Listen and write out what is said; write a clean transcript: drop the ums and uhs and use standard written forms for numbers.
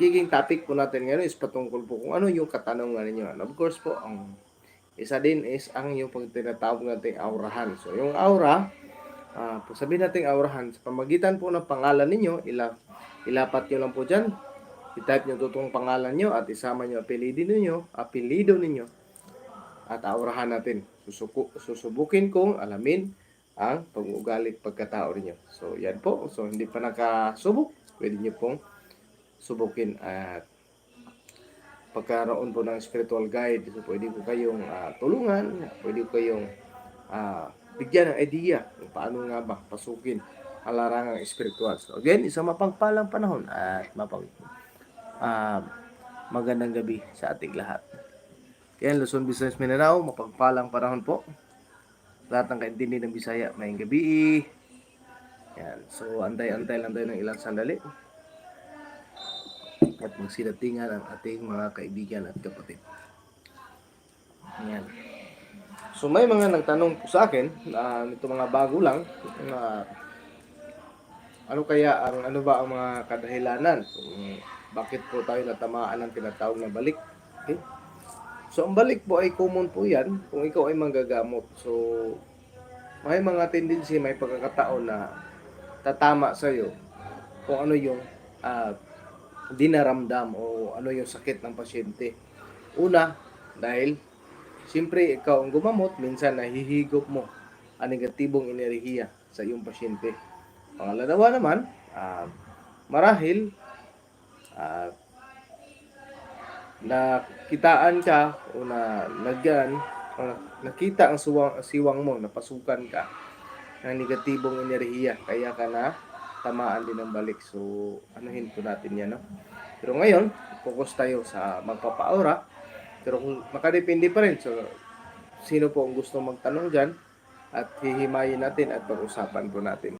magiging topic po natin ngayon is patungkol po kung ano yung katanungan ninyo. And of course po, ang isa din is ang yung pag tinatawag nating aurahan. So, yung aura, kung sabihin nating aurahan, sa pamagitan po ng pangalan ninyo, ilapat nyo lang po dyan, i-type nyo totoong pangalan nyo at isama nyo apelido ninyo at aurahan natin. Susubukin kong alamin ang pag-uugali pagkatao ninyo. So, yan po. So, hindi pa nakasubok, pwede nyo pong subukin at pagkaroon po ng spiritual guide. So, pwede ko kayong tulungan, pwede ko kayong bigyan ng idea kung paano nga ba pasukin ang larangang spiritual. So, again, isang mapagpalang panahon at magandang gabi sa ating lahat. Yan, Luzon Business Mindanao, mapagpalang panahon po. Lahat ng kaintindi ng Bisaya, maying gabi. Yan, so antay-antay lang tayo ng ilang sandali at magsidatingan ang ating mga kaibigan at kapatid. Yan. So may mga nagtanong po sa akin, nito mga bago lang, ano ba ang mga kadahilanan kung bakit po tayo natamaan ng tinatawag na balik. Okay? So ang balik po ay common po yan kung ikaw ay manggagamot. So may mga tendency, may pagkakataon na tatama sa iyo kung ano yung dinaramdam o ano yung sakit ng pasyente. Una, dahil siyempre ikaw ang gumamot, minsan nahihigop mo ang negatibong enerhiya sa iyong pasyente. Pangalawa naman, marahil nakitaan ka o nakita ang siwang mo, napasukan ka ng negatibong enerhiya, kaya ka na tamaan din ng balik. So, anuhin po natin yan, no? Pero ngayon, focus tayo sa magpapa-aura. Pero kung makadepende pa rin, so, sino po ang gusto magtanong dyan, at hihimayin natin at pag-usapan po natin.